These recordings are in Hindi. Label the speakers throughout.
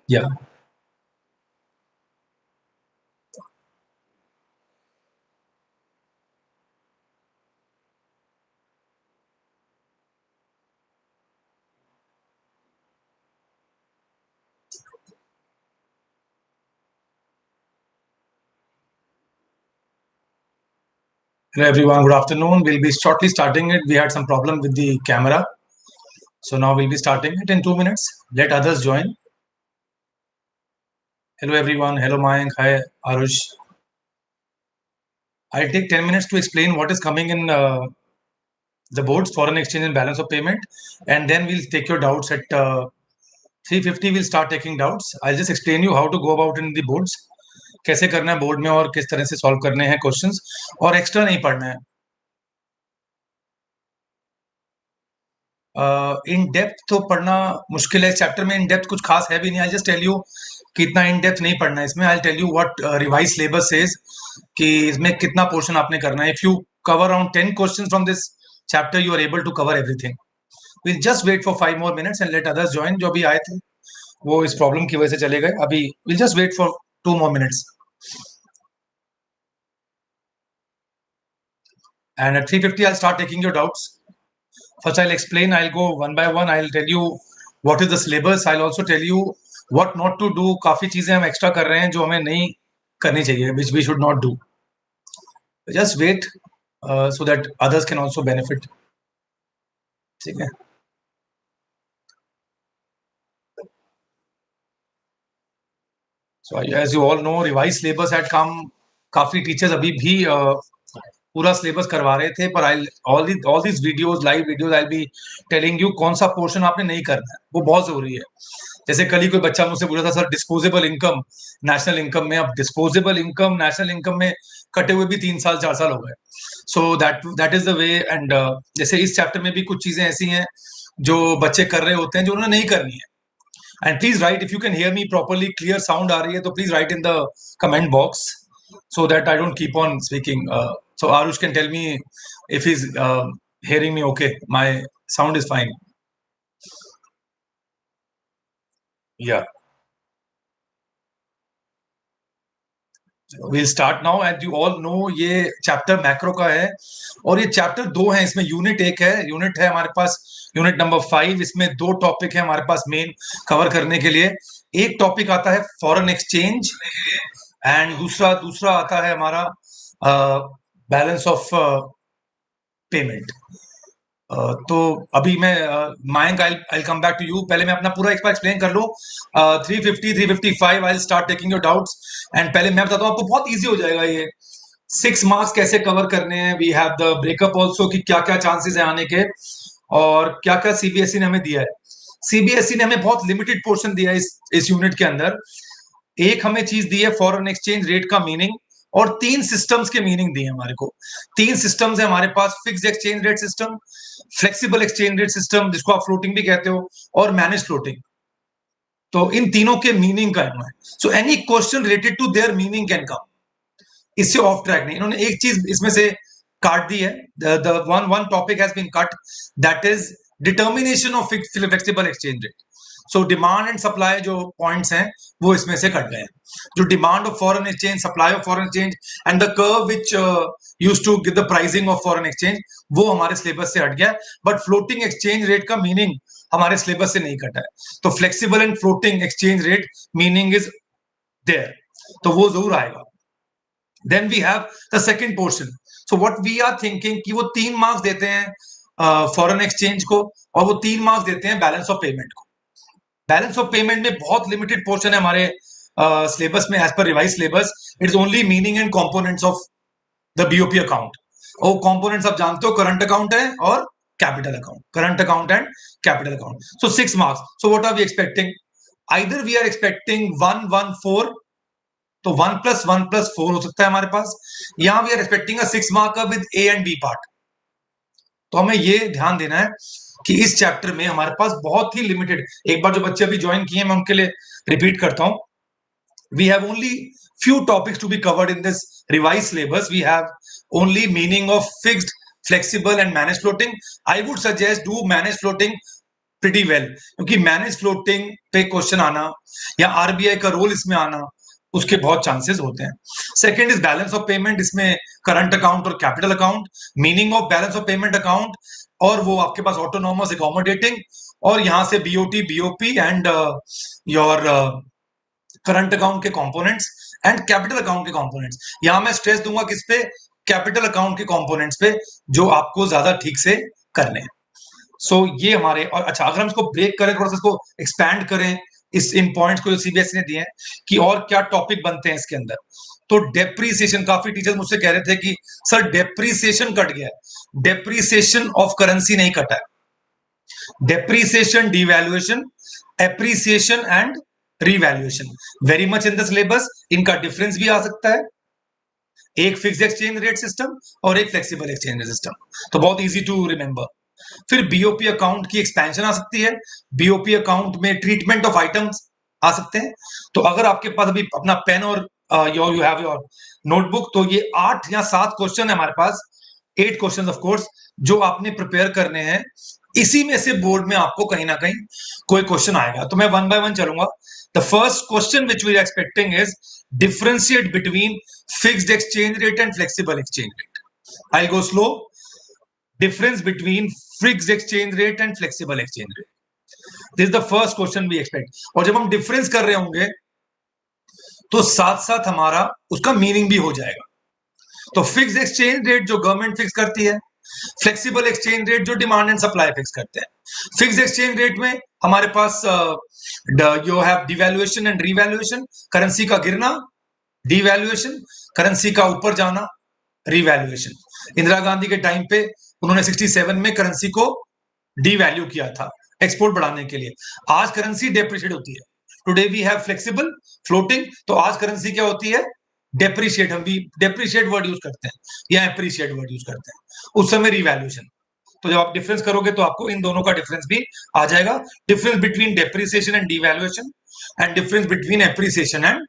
Speaker 1: Yeah. Hello everyone, good afternoon. We'll be shortly starting it. We had some problem with the camera. So now we'll be starting it in 2 minutes. Let others join. Hello everyone. Hello Mayank. Hi Arush. I'll take 10 minutes to explain what is coming in the boards, foreign exchange and balance of payment. And then we'll take your doubts at 3:50. We'll start taking doubts. I'll just explain you how to go about in the boards. कैसे करना है बोर्ड में और किस तरह से सॉल्व करने हैं क्वेश्चंस और एक्स्ट्रा नहीं पढ़ना है. इन डेप्थ तो पढ़ना मुश्किल है. चैप्टर में इन डेप्थ कुछ खास है भी नहीं. आई जस्ट टेल यू कि इतना इन डेप्थ नहीं पढ़ना है इसमें. I tell you what revise syllabus says कि इसमें कितना पोर्शन आपने करना है. If you cover around 10 questions from this chapter you are able to cover everything. Will just wait for 5 more minutes and let others join. जो अभी आए थे वो इस प्रॉब्लम की वजह से चले गए. अभी will just wait for 2 more minutes. And at 3:50 I'll start taking your doubts. First I'll explain. I'll go one by one. I'll tell you what is the syllabus. I'll also tell you what not to do. काफी चीजें हम एक्स्ट्रा कर रहे हैं जो हमें नहीं करनी चाहिए, which we should not do. Just wait so that others can also benefit. ठीक है. So as you all know, revised syllabus had come. काफी टीचर्स अभी भी पूरा सिलेबस करवा रहे थे, पर all these videos, live videos, I'll be telling you कौन सा पोर्शन आपने नहीं करना है. वो बहुत जरूरी है. जैसे कल ही कोई बच्चा मुझसे पूछा था, sir disposable income national income में. अब डिस्पोजेबल इनकम नेशनल इनकम में कटे हुए भी 3 साल 4 साल हो गए. सो that is the way. And जैसे इस चैप्टर में भी कुछ चीजें ऐसी हैं जो बच्चे कर रहे होते हैं जो उन्होंने नहीं करनी है. And please write, if you can hear me properly, clear sound आ रही है तो please write in the comment box so that I don't keep on speaking. So Arush can tell me if he's hearing me okay. My sound is fine. Yeah. We'll start now. And you all know ये चैप्टर मैक्रो का है और ये चैप्टर 2 है. इसमें यूनिट 1 है, यूनिट है हमारे पास यूनिट नंबर 5. इसमें 2 टॉपिक है हमारे पास मेन कवर करने के लिए. एक टॉपिक आता है फॉरेन एक्सचेंज एंड दूसरा आता है हमारा बैलेंस ऑफ पेमेंट. तो अभी मैं मायंक आई कम बैक टू यू. पहले मैं अपना पूरा एक बार एक्सप्लेन कर लो. 350 355 I start taking your doubts. And पहले मैं बताता हूँ आपको, बहुत इजी हो जाएगा ये. 6 मार्क्स कैसे कवर करने हैं. We have the breakup also कि क्या क्या चांसेस है आने के और क्या क्या सीबीएसई ने हमें दिया है. सीबीएसई ने हमें बहुत लिमिटेड पोर्शन दिया है इस यूनिट के अंदर. एक हमें चीज दी है फॉरेन एक्सचेंज रेट का मीनिंग और 3 सिस्टम्स के मीनिंग दिए हमारे को. 3 सिस्टम्स है हमारे पास. Fixed exchange rate system, flexible exchange rate system जिसको आप फ्लोटिंग भी कहते हो, और मैनेज फ्लोटिंग. तो इन तीनों के मीनिंग का है. So any question related to their meaning can come. इससे ऑफ ट्रैक नहीं. इन्होंने एक चीज इसमें से काट दी है. The one topic has been cut, that is determination of flexible exchange rate. So demand and supply जो पॉइंट्स हैं वो इसमें से कट गए हैं. जो demand of foreign exchange, supply of foreign exchange and the curve which used to give the pricing of foreign exchange, वो हमारे सिलेबस से हट गया. बट फ्लोटिंग एक्सचेंज रेट का मीनिंग हमारे सिलेबस से नहीं कटा है. तो flexible and floating exchange rate meaning is there, तो वो जरूर आएगा. Then we have the second portion. So what we are thinking कि वो 3 मार्क्स देते हैं फॉरेन एक्सचेंज को और वो 3 मार्क्स देते हैं बैलेंस ऑफ पेमेंट को. बैलेंस ऑफ पेमेंट में बहुत लिमिटेड पोर्शन है हमारे सिलेबस में. As per revise syllabus it is only meaning and components of the BOP account. और कंपोनेंट्स आप जानते हो, करंट अकाउंट है और capital account. Current account and capital account. So 6 marks. So what are we expecting? Either we are expecting 1 1 4, तो 1 + 1 + 4 हो सकता है हमारे पास. यहां we are expecting a 6 mark with A and B part. तो हमें ये ध्यान देना है कि इस चैप्टर में हमारे पास बहुत ही लिमिटेड. एक बार जो बच्चे अभी ज्वाइन किए मैं उनके लिए रिपीट करता हूं. We have only few topics to be covered in this revised syllabus. We have only meaning of fixed, flexible and managed floating. I would suggest do managed floating pretty well, क्योंकि मैनेज फ्लोटिंग पे क्वेश्चन आना या आरबीआई का रोल इसमें आना, उसके बहुत चांसेस होते हैं। Second is balance of payment, इसमें करंट अकाउंट और capital account, meaning of balance of payment account, और वो आपके पास ऑटोनोमस अकोमोडेटिंग, और यहां से BOT BOP and your current account के कंपोनेंट्स एंड कैपिटल अकाउंट के कंपोनेंट्स। यहां मैं स्ट्रेस दूंगा किस पे, कैपिटल अकाउंट के कंपोनेंट्स पे, जो आपको ज्यादा ठीक से करने हैं। सो ये हमारे, और अच्छा अगर हम इसको ब्रेक करें, थोड़ा सा इसको एक्सपैंड करें इस इन पॉइंट्स को जो सीबीएसई ने दिए हैं कि और क्या टॉपिक बनते हैं इसके अंदर, तो डेप्रीसिएशन, काफी टीचर्स मुझसे कह रहे थे कि सर डेप्रीसिएशन कट गया है। डेप्रीसिएशन ऑफ करेंसी नहीं कटा है, depreciation, devaluation, appreciation and revaluation very much in the syllabus. इनका डिफरेंस भी आ सकता है, एक फिक्स एक्सचेंज रेट सिस्टम और एक फ्लेक्सिबल एक्सचेंज रेट सिस्टम, तो बहुत इजी टू रिमेंबर। फिर बीओपी अकाउंट की एक्सपेंशन आ सकती है, बीओपी अकाउंट में ट्रीटमेंट ऑफ आइटम्स आ सकते हैं। तो अगर आपके पास अभी अपना पेन और यू हैव योर नोटबुक, तो ये 8 या 7 क्वेश्चन है हमारे पास, 8 क्वेश्चन ऑफ कोर्स, जो आपने प्रिपेयर करने हैं। इसी में से बोर्ड में आपको कहीं ना कहीं कोई क्वेश्चन आएगा, तो मैं वन बाय वन चलूंगा। The first question which we are expecting is differentiate between fixed exchange rate and flexible exchange rate. I go slow. Difference between fixed exchange rate and flexible exchange rate. This is the first question we expect. और जब हम डिफरेंस कर रहे होंगे तो साथ साथ हमारा उसका मीनिंग भी हो जाएगा। तो फिक्स एक्सचेंज रेट जो गवर्नमेंट फिक्स करती है, फ्लेक्सिबल एक्सचेंज रेट जो डिमांड एंड सप्लाई फिक्स करते हैं। फिक्स एक्सचेंज रेट में हमारे पास you have devaluation and revaluation, currency का गिरना, डिवैल्यूएशन, करेंसी का ऊपर जाना, रिवैल्यूएशन। इंदिरा गांधी के टाइम पे उन्होंने 67 में करेंसी को डीवैल्यू किया था एक्सपोर्ट बढ़ाने के लिए। आज करेंसी डेप्रिशिएट होती है। Today we have flexible floating, तो आज करेंसी क्या होती है, डेप्रिशिएट। हम भी डेप्रिशिएट वर्ड यूज करते हैं या एप्रिशिएट वर्ड यूज करते हैं, उस समय रिवैल्यूएशन। तो जब आप डिफरेंस करोगे तो आपको इन दोनों का डिफरेंस भी आ जाएगा, difference between depreciation and devaluation and difference between appreciation and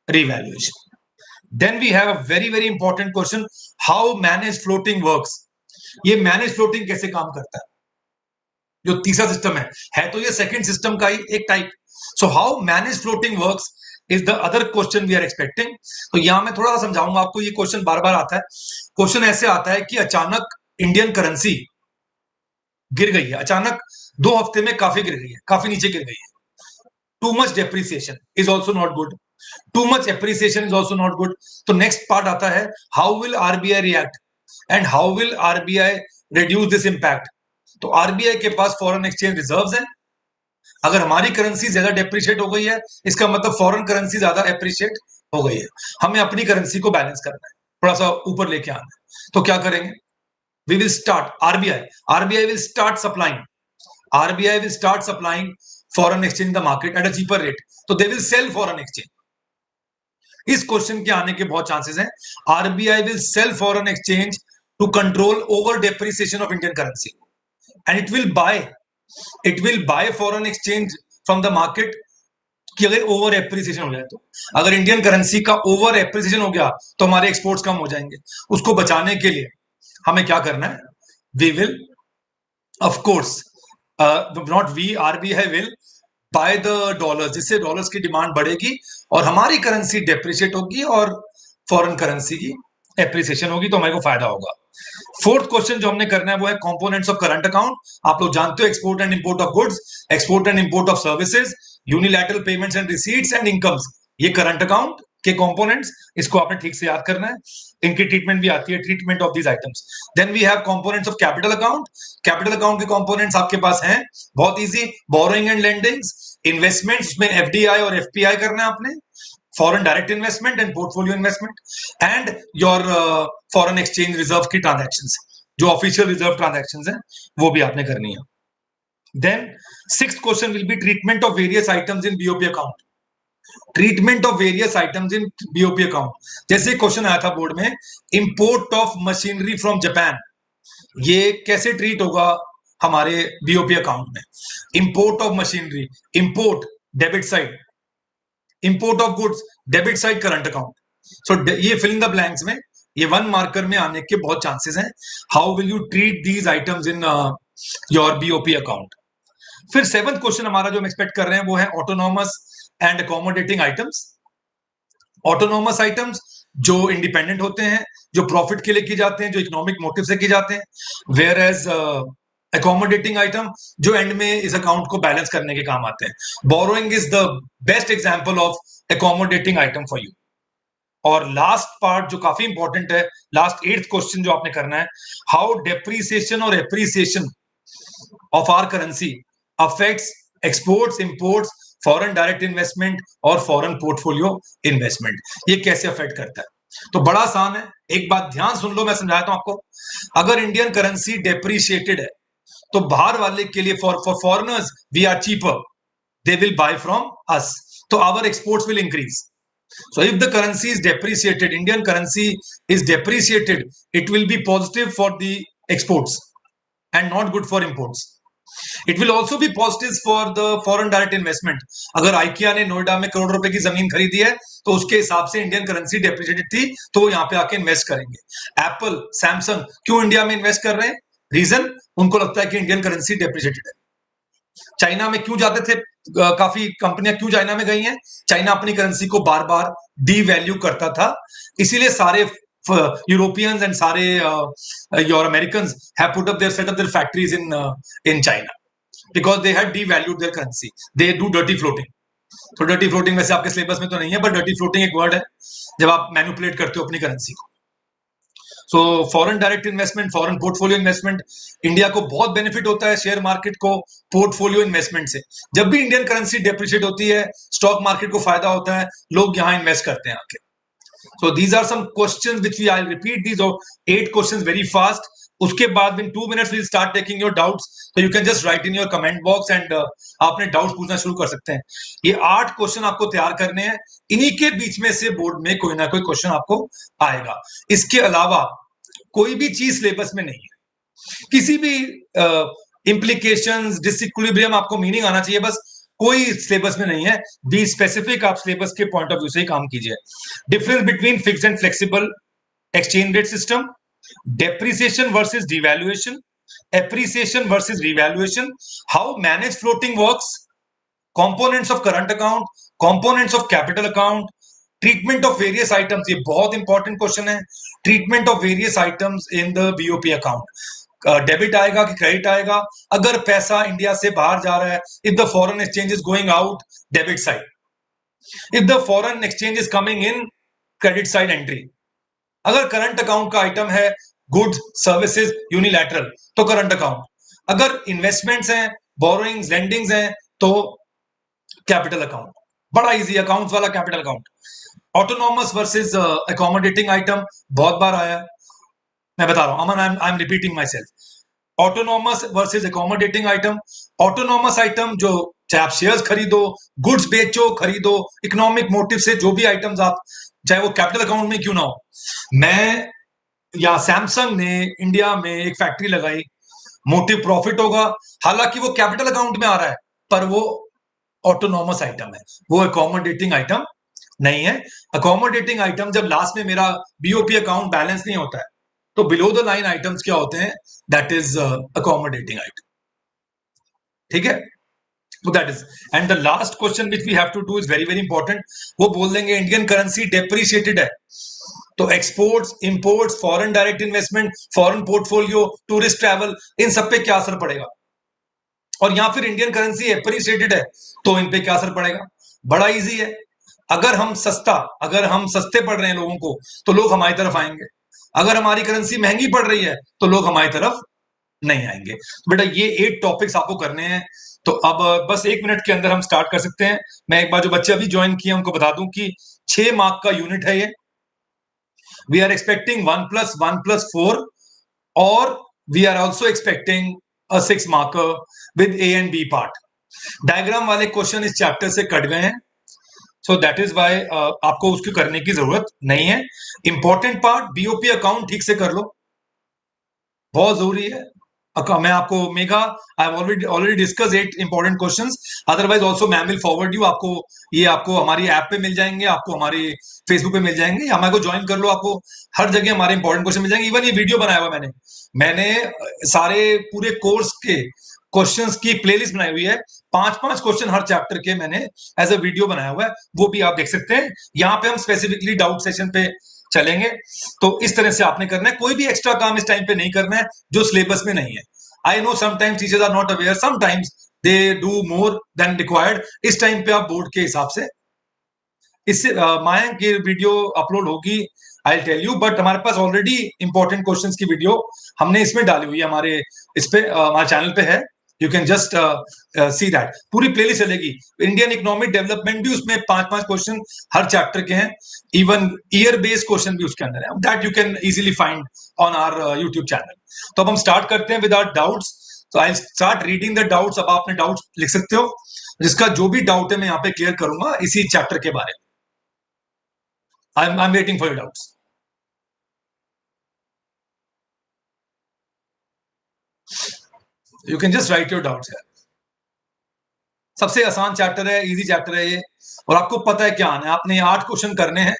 Speaker 1: revaluation. Then we have a very very important question, how managed floating works। ये मैनेज फ्लोटिंग कैसे काम करता है, जो तीसरा सिस्टम है तो ये सेकंड सिस्टम का ही एक type. So how manage floating works is the other question we are expecting. तो यहां मैं थोड़ा सा समझाऊंगा आपको, ये क्वेश्चन बार बार आता है। क्वेश्चन ऐसे आता है कि अचानक इंडियन करेंसी गिर गई है, अचानक 2 हफ्ते में काफी गिर गई है, काफी नीचे गिर गई है। Too much depreciation is also not good, too much appreciation is also not good. तो नेक्स्ट पार्ट आता है, how will RBI react and how will RBI reduce this impact. तो आरबीआई के पास फॉरेन एक्सचेंज रिजर्व्स हैं। अगर हमारी करेंसी ज्यादा डेप्रिशिएट हो गई है, इसका मतलब फॉरेन करेंसी ज्यादा एप्रिशिएट हो गई है। हमें अपनी करेंसी को बैलेंस करना है, थोड़ा सा ऊपर लेके आना है। तो क्या करेंगे, we will start, RBI will start supplying, RBI will start supplying foreign exchange in the market at a cheaper rate. तो they will sell foreign exchange. इस क्वेश्चन के आने के बहुत चांसेस हैं। RBI will sell foreign exchange to control over depreciation of Indian currency and it will buy foreign exchange from the market कि अगर ओवर एप्रिसिएशन हो जाए तो, अगर इंडियन करेंसी का ओवर एप्रिसिएशन हो गया तो हमारे एक्सपोर्ट्स कम हो जाएंगे। उसको बचाने के लिए हमें क्या करना है, we will of course not we, RBI will buy the dollars, जिससे डॉलर्स की डिमांड बढ़ेगी और हमारी करेंसी डेप्रिशिएट होगी और फॉरेन करेंसी की एप्रिसिएशन होगी, तो हमारे को फायदा होगा। फोर्थ क्वेश्चन जो हमने करना है वो है कंपोनेंट्स ऑफ करंट अकाउंट। आप लोग जानते हो export and import of goods, export and import of services, unilateral payments and receipts and incomes, ये करंट अकाउंट के कंपोनेंट्स। इसको आपने ठीक से याद करना है, इनकी ट्रीटमेंट भी आती है, treatment of these items. Then we have components of capital account. Capital account के कंपोनेंट्स आपके पास हैं, बहुत easy, borrowing and lendings, investments में एफडीआई और एफपीआई करना है आपने, foreign direct investment and portfolio investment, and your foreign exchange reserve की ट्रांजैक्शंस, जो ऑफिशियल रिजर्व ट्रांजैक्शंस हैं वो भी आपने करनी है। Then sixth question will be treatment of various items in BOP account, treatment of various items in BOP account. जैसे क्वेश्चन आया था बोर्ड में, import of machinery from Japan, ये कैसे ट्रीट होगा हमारे बीओपी अकाउंट में। Import of machinery, import debit side, import of goods debit side current account. So ये फिल इन द ब्लैंक्स में, ये 1 मार्कर में आने के बहुत चांसेस हैं। How will you treat these items in your BOP account. फिर 7th क्वेश्चन हमारा जो हम एक्सपेक्ट कर रहे हैं वो है autonomous and accommodating items. Autonomous items जो इंडिपेंडेंट होते हैं, जो प्रॉफिट के लिए की जाते हैं, जो इकोनॉमिक मोटिव से की जाते हैं, वेयर एज अकोमोडेटिंग आइटम जो एंड में इस अकाउंट को बैलेंस करने के काम आते हैं। Borrowing is the best example of accommodating item for you. और लास्ट पार्ट जो काफी इंपॉर्टेंट है, लास्ट 8th क्वेश्चन जो आपने करना है, हाउ डेप्रीसिएशन और appreciation of our currency affects exports, imports, foreign direct investment और फॉरेन पोर्टफोलियो इन्वेस्टमेंट, ये कैसे अफेक्ट करता है। तो बड़ा आसान है, एक बात ध्यान सुन लो, मैं समझाता हूं आपको। अगर इंडियन करेंसी डेप्रिशिएटेड है तो बाहर वाले के लिए, for foreigners we are cheaper, they will buy from us, so our exports will increase. So if the currency is depreciated, Indian currency is depreciated, it will be positive for the exports and not good for imports. It will also be positive for the foreign direct investment. अगर IKEA ने नोएडा में करोड़ रुपए की जमीन खरीदी है तो उसके हिसाब से इंडियन करेंसी डेप्रिशिएटेड थी, तो वो यहाँ पे आके इन्वेस्ट करेंगे। एप्पल, सैमसंग क्यों इंडिया में इन्वेस्ट कर रहे हैं? रीजन, उनको लगता है कि इंडियन करेंसी डेप्रिशिएटेड है। चाइना में क्यों जाते थे, काफी कंपनियां क्यों चाइना में गई हैं? चाइना अपनी करेंसी को बार बार डी वैल्यू करता था, इसीलिए सारे यूरोपियंस एंड सारे your Americans have put up their set up their factories in China because they had devalued their currency. They do dirty floating. तो डर्टी फ्लोटिंग वैसे आपके सिलेबस में तो नहीं है, बट डर्टी फ्लोटिंग एक वर्ड है जब आप मैनिपुलेट करते हो अपनी करेंसी को। So foreign direct investment, foreign portfolio investment, India को बहुत बेनिफिट होता है शेयर मार्केट को पोर्टफोलियो इन्वेस्टमेंट से। जब भी इंडियन करेंसी डेप्रिशिएट होती है, स्टॉक मार्केट को फायदा होता है, लोग यहां इन्वेस्ट करते हैं आके। So these are some questions which I'll repeat these 8 questions very fast. उसके बाद in 2 minutes we'll start taking your doubts, so you can just write in your comment box and आप अपने डाउट्स पूछना शुरू कर सकते हैं। ये 8 क्वेश्चन आपको तैयार करने हैं, इन्हीं के बीच में से बोर्ड में कोई ना कोई क्वेश्चन आपको आएगा। इसके अलावा कोई भी चीज सिलेबस में नहीं है, किसी भी इंप्लीकेशंस, डिसइक्विलिब्रियम आपको मीनिंग आना चाहिए, बस कोई सिलेबस में नहीं है। बी स्पेसिफिक, आप सिलेबस के पॉइंट ऑफ व्यू से ही काम कीजिए। Difference between fixed and flexible exchange rate system, depreciation versus devaluation, appreciation versus revaluation, how manage floating works, components of current account, components of capital account, treatment of various items, ये बहुत इंपॉर्टेंट क्वेश्चन है। Treatment of various items in the BOP account, debit आएगा कि क्रेडिट आएगा, अगर पैसा इंडिया से बाहर जा रहा है, if the foreign exchange is going out, debit side, if the foreign exchange is coming in, credit side entry. अगर करंट अकाउंट का आइटम है गुड्स सर्विसेज यूनिलैटरल तो करंट अकाउंट, अगर इन्वेस्टमेंट्स हैं, बोरोइंग्स, लेंडिंग्स हैं तो कैपिटल अकाउंट। बड़ा इजी अकाउंट्स वाला capital account. Autonomous versus accommodating item बहुत बार आया है, मैं बता रहा हूं, Aman I am repeating myself. Autonomous versus accommodating item. Autonomous item जो चाहे आप शेयर्स खरीदो, गुड्स बेचो, खरीदो, इकोनॉमिक मोटिव से जो भी आइटम्स आप, चाहे वो कैपिटल अकाउंट में क्यों ना हो। मैं या सैमसंग ने इंडिया में एक फैक्ट्री लगाई, मोटिव प्रॉफिट होगा, हालांकि वो कैपिटल अकाउंट में आ रहा है, पर वो ऑटोनॉमस आइटम है, वो अकोमोडेटिंग आइटम नहीं है। अकोमोडेटिंग आइटम जब लास्ट में मेरा बीओपी अकाउंट बैलेंस नहीं होता है तो बिलो द लाइन आइटम्स क्या होते हैं, दैट इज अकोमोडेटिंग आइटम। ठीक है, तो that is, and the last question which we have to do is very very important. वो बोल देंगे इंडियन करेंसी डेप्रिशिएटेड है तो exports, imports, foreign direct investment, foreign portfolio, tourist travel, इन सब पे क्या असर पड़ेगा। और या फिर इंडियन करेंसी एप्रिशिएटेड है तो इन पे क्या असर पड़ेगा। बड़ा इजी है, अगर हम सस्ते पड़ रहे हैं लोगों को तो लोग हमारी तरफ आएंगे, अगर हमारी करेंसी महंगी पड़ रही है तो लोग हमारी तरफ नहीं आएंगे। तो बेटा ये 8 टॉपिक्स आपको करने हैं। तो अब बस 1 मिनट के अंदर हम स्टार्ट कर सकते हैं। मैं एक बार जो बच्चे अभी ज्वाइन किए उनको बता दूं कि 6 मार्क का यूनिट है ये। वी आर एक्सपेक्टिंग 1+1+4 और we are also expecting a 6 marker with A and B part. Diagram वाले क्वेश्चन इस चैप्टर से कट गए हैं, सो दैट इज वाई आपको उसकी करने की जरूरत नहीं है। इंपॉर्टेंट पार्ट बीओपी अकाउंट ठीक से कर लो, बहुत जरूरी है। मैं आपको mega I already discuss 8 important questions, otherwise also ma'am will forward you. आपको हमारी ऐप पे मिल जाएंगे, आपको हमारी फेसबुक पे मिल जाएंगे, हमारे को ज्वाइन कर लो, आपको हर जगह हमारे इंपॉर्टेंट क्वेश्चन मिल जाएंगे। इवन ये वीडियो बनाया हुआ मैंने सारे पूरे कोर्स के क्वेश्चंस की प्लेलिस्ट बनाई हुई है, 5-5 क्वेश्चन हर चैप्टर के मैंने एज अ वीडियो बनाया हुआ है, वो भी आप देख सकते हैं। यहाँ पे हम स्पेसिफिकली डाउट सेशन पे चलेंगे। तो इस तरह से आपने करना है, कोई भी एक्स्ट्रा काम इस टाइम पे नहीं करना है जो सिलेबस में नहीं है। I know sometimes teachers are not aware, sometimes they do more than required. इस टाइम पे आप बोर्ड के हिसाब से इससे मायंक की वीडियो अपलोड होगी, आई टेल यू, बट हमारे पास ऑलरेडी इंपॉर्टेंट क्वेश्चंस की वीडियो हमने इसमें डाली हुई है, हमारे इस पे हमारे चैनल पे है। You can just see that, पूरी प्लेलिस्ट चलेगी। इंडियन इकोनॉमिक डेवलपमेंट भी उसमें 5-5 क्वेश्चन हर चैप्टर के हैं, इवन ईयर बेस्ड क्वेश्चन भी उसके अंदर है, that you can easily find on our YouTube channel. तो अब हम स्टार्ट करते हैं विद आवर डाउट्स। तो I start reading the doubts. अब आप अपने डाउट्स लिख सकते हो, जिसका जो भी डाउट है मैं यहाँ पे क्लियर करूंगा इसी चैप्टर के बारे में। I'm waiting for your doubts. You can just write your doubts here. सबसे आसान चैप्टर है, इजी चैप्टर है ये, और आपको पता है क्या आना है। आपने 8 क्वेश्चन करने हैं,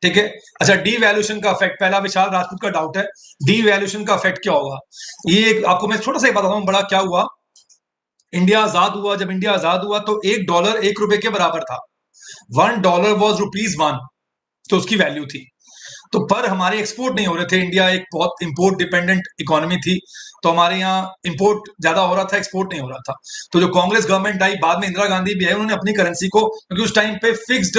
Speaker 1: ठीक है। अच्छा, डी वैल्यूएशन का इफेक्ट, पहला विशाल राजपूत का डाउट है, डी वैल्यूएशन का इफेक्ट क्या होगा। ये आपको मैं छोटा सा ही बताता हूँ, बड़ा क्या हुआ। इंडिया आजाद हुआ, जब इंडिया आजाद हुआ तो $1 1 रुपए के बराबर था। $1 वॉज ₹1, तो उसकी वैल्यू थी। तो पर हमारे एक्सपोर्ट नहीं हो रहे थे, इंडिया एक बहुत इंपोर्ट डिपेंडेंट इकोनॉमी थी, तो हमारे यहाँ इंपोर्ट ज्यादा हो रहा था, एक्सपोर्ट नहीं हो रहा था। तो जो कांग्रेस गवर्नमेंट आई, बाद में इंदिरा गांधी भी आई, उन्होंने अपनी करेंसी को, क्योंकि उस टाइम पे फिक्स्ड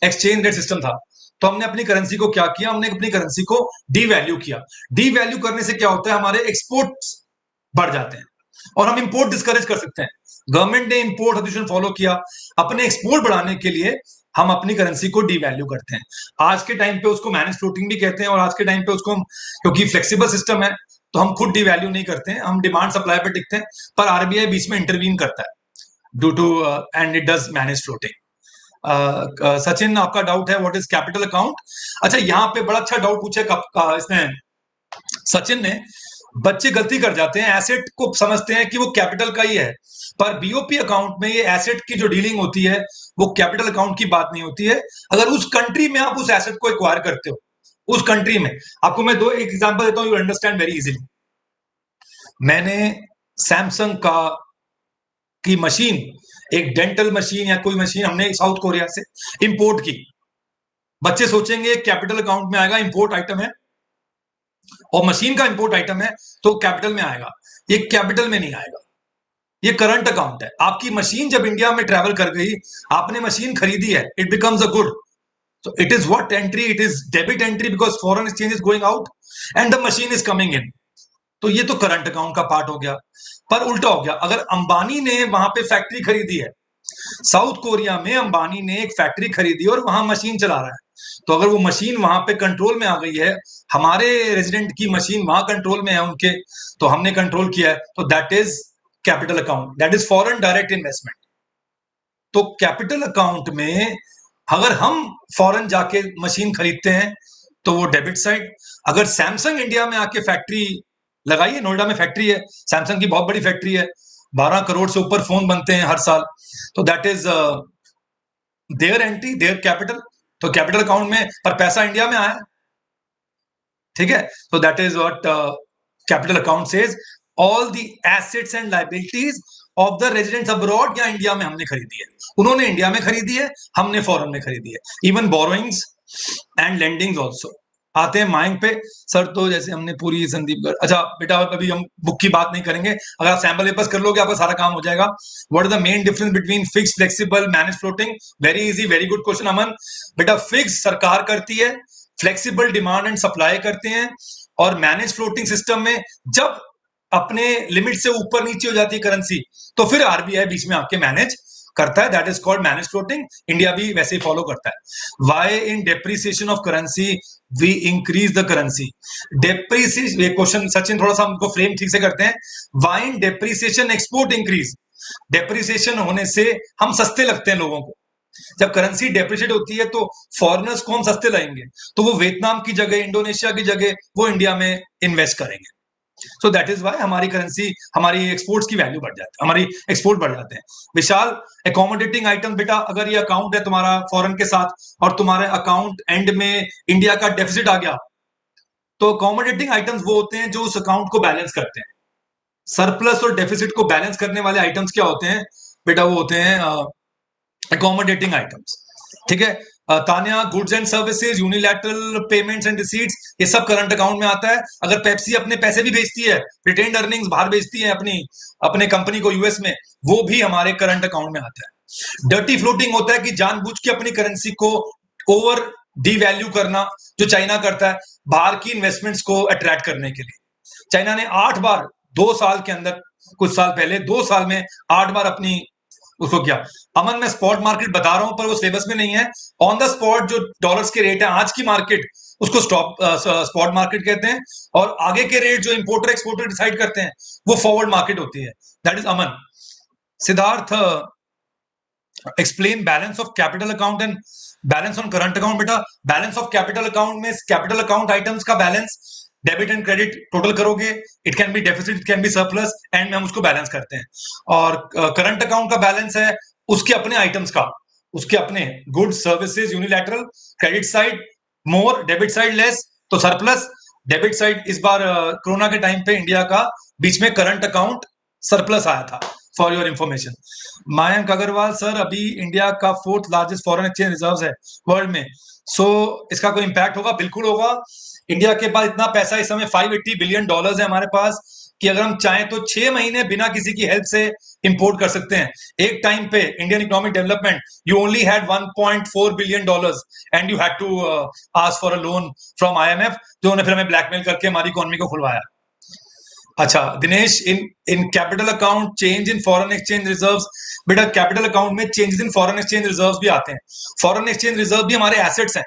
Speaker 1: एक्सचेंज रेट सिस्टम था, तो हमने अपनी करेंसी को क्या किया, हमने अपनी करेंसी को डी वैल्यू किया। डी वैल्यू करने से क्या होता है, हमारे एक्सपोर्ट बढ़ जाते हैं और हम इंपोर्ट डिस्करेज कर सकते हैं। गवर्नमेंट ने इंपोर्ट सब्स्टिट्यूशन फॉलो किया, अपने एक्सपोर्ट बढ़ाने के लिए हम अपनी करेंसी को डीवैल्यू करते हैं। आज के टाइम पे उसको मैनेज फ्लोटिंग भी कहते हैं, और आज के टाइम पे उसको क्योंकि फ्लेक्सिबल सिस्टम है तो हम खुद डीवैल्यू नहीं करते हैं, हम डिमांड सप्लाई पे टिकते हैं, पर आरबीआई बीच में इंटरवीन करता है due to and it does manage floating. Sachin, आपका डाउट है व्हाट इज कैपिटल अकाउंट। अच्छा, यहाँ पे बड़ा अच्छा डाउट पूछा इसने सचिन ने। बच्चे गलती कर जाते हैं, एसेट को समझते हैं कि वो कैपिटल का ही है, पर बीओपी अकाउंट में ये एसेट की जो डीलिंग होती है वो कैपिटल अकाउंट की बात नहीं होती है। अगर उस कंट्री में आप उस एसेट को एक्वायर करते हो, उस कंट्री में, आपको मैं एक एग्जांपल देता हूं, यू अंडरस्टैंड वेरी इजीली। मैंने सैमसंग की मशीन, एक डेंटल मशीन या कोई मशीन हमने साउथ कोरिया से इंपोर्ट की। बच्चे सोचेंगे कैपिटल अकाउंट में आएगा, इंपोर्ट आइटम है और मशीन का इंपोर्ट आइटम है तो कैपिटल में आएगा। ये कैपिटल में नहीं आएगा, ये करंट अकाउंट है। आपकी मशीन जब इंडिया में ट्रैवल कर गई, आपने मशीन खरीदी है, it becomes a good, so it is what entry, it is debit entry because foreign exchange is going out and the machine is coming in। तो ये तो करंट अकाउंट का पार्ट हो गया। पर उल्टा हो गया, अगर अंबानी ने वहां पे फैक्ट्री खरीदी है, साउथ कोरिया में अंबानी ने एक फैक्ट्री खरीदी और वहां मशीन चला रहा है, तो अगर वो मशीन वहां पे कंट्रोल में आ गई है, हमारे रेजिडेंट की मशीन वहां कंट्रोल में है उनके, तो हमने कंट्रोल किया है, तो that is capital account, that is foreign direct investment. तो कैपिटल अकाउंट में अगर हम फॉरेन जाके मशीन खरीदते हैं तो वो डेबिट साइड। अगर सैमसंग इंडिया में आके फैक्ट्री लगाई है, नोएडा में फैक्ट्री है, सैमसंग की बहुत बड़ी फैक्ट्री है, 12 करोड़ से ऊपर फोन बनते हैं हर साल, तो that is there entry, their capital, तो कैपिटल अकाउंट में, पर पैसा इंडिया में आया, ठीक है। तो that is what capital account says, all the assets and liabilities of the residents abroad, या इंडिया में हमने खरीदी है, उन्होंने इंडिया में खरीदी है, हमने फॉरेन में खरीदी है। Even borrowings and lendings also. आते हैं माइंग पे। सर, तो जैसे हमने पूरी संदीप, अच्छा बेटा अभी हम बुक की बात नहीं करेंगे, अगर आप सैंपल पेपर्स कर लोगे आपका सारा काम हो जाएगा। What is the main difference between fix, flexible, manage floating. Very easy, very good question Aman. बेटा फिक्स सरकार करती है, फ्लेक्सिबल डिमांड एंड सप्लाई करते हैं, और मैनेज फ्लोटिंग सिस्टम में जब अपने लिमिट से ऊपर नीचे हो जाती है करेंसी, तो फिर आरबीआई बीच में आके मैनेज करता है, that is called manage floating. India भी वैसे ही फॉलो करता है। Why in depreciation of currency we increase the currency. Depreciation, ये क्वेश्चन सचिन थोड़ा सा हमको फ्रेम ठीक से करते हैं। Why in depreciation export increase. Depreciation होने से हम सस्ते लगते हैं लोगों को। जब करेंसी डेप्रिशिएट होती है तो फॉरेनर्स को हम सस्ते लाएंगे, तो वो वियतनाम की जगह, इंडोनेशिया की जगह वो इंडिया में इन्वेस्ट करेंगे। सो दैट इज वाई हमारी करेंसी, हमारी एक्सपोर्ट्स की वैल्यू बढ़ जाती है, हमारी एक्सपोर्ट बढ़ जाते हैं। विशाल, अकोमोडेटिंग आइटम, बेटा अगर ये अकाउंट है तुम्हारा फॉरेन के साथ और तुम्हारे अकाउंट एंड में इंडिया का डेफिसिट आ गया, तो अकोमोडेटिंग आइटम्स वो होते हैं जो उस अकाउंट को बैलेंस करते हैं। सरप्लस और डेफिसिट को बैलेंस करने वाले आइटम्स क्या होते हैं बेटा? वो होते हैं अकोमोडेटिंग आइटम्स। ठीक है। Tanya, goods and services, unilateral payments and receipts, ये सब करंट अकाउंट में आता है। अगर पेप्सी अपने पैसे भी भेजती है, रिटेन्ड अर्निंग्स बाहर भेजती है अपने कंपनी को यूएस में, वो भी हमारे करंट अकाउंट में आता है। डर्टी फ्लोटिंग होता है कि जानबूझ के अपनी करेंसी को ओवर डीवैल्यू करना, जो चाइना करता है बाहर की इन्वेस्टमेंट्स को अट्रैक्ट करने के लिए। चाइना ने 8 बार 2 साल के अंदर, कुछ साल पहले 2 साल में 8 बार अपनी उसको क्या, अमन मैं स्पॉट मार्केट बता रहा हूं पर वो सिलेबस में नहीं है। ऑन द स्पॉट जो डॉलर्स के रेट है आज की मार्केट, उसको स्पॉट मार्केट कहते हैं। और आगे के रेट जो इंपोर्टर एक्सपोर्टर डिसाइड करते हैं, वो फॉरवर्ड मार्केट होती है। That is Aman. Siddharth, explain balance of capital account and balance on current account. बेटा बैलेंस ऑफ कैपिटल अकाउंट में कैपिटल अकाउंट आइटम्स का balance, debit and credit total करोगे, it can be deficit, it can be surplus, end में हम उसको बैलेंस करते हैं। और करंट अकाउंट का बैलेंस है उसके अपने आइटम्स का, उसके अपने goods services unilateral, credit side more, debit side less, तो सरप्लस। डेबिट साइड इस बार कोरोना के टाइम पे इंडिया का बीच में करंट अकाउंट सरप्लस आया था, for your information. Mayank Agarwal sir, अभी इंडिया का 4th largest foreign exchange reserve है वर्ल्ड में, सो इसका कोई इंपैक्ट होगा? बिल्कुल होगा। इंडिया के पास इतना पैसा इस समय $580 बिलियन है हमारे पास, कि अगर हम चाहें तो 6 महीने बिना किसी की हेल्प से इंपोर्ट कर सकते हैं। एक टाइम पे Indian economic development, you only had $1.4 billion and you had to ask for a loan from IMF, जो उन्होंने फिर हमें ब्लैकमेल करके हमारी इकोनॉमी को खुलवाया। अच्छा Dinesh, in in capital account change in foreign exchange reserves. बेटा कैपिटल अकाउंट में changes in foreign exchange reserves भी आते हैं। फॉरेन एक्सचेंज रिजर्व भी हमारे एसेट्स हैं।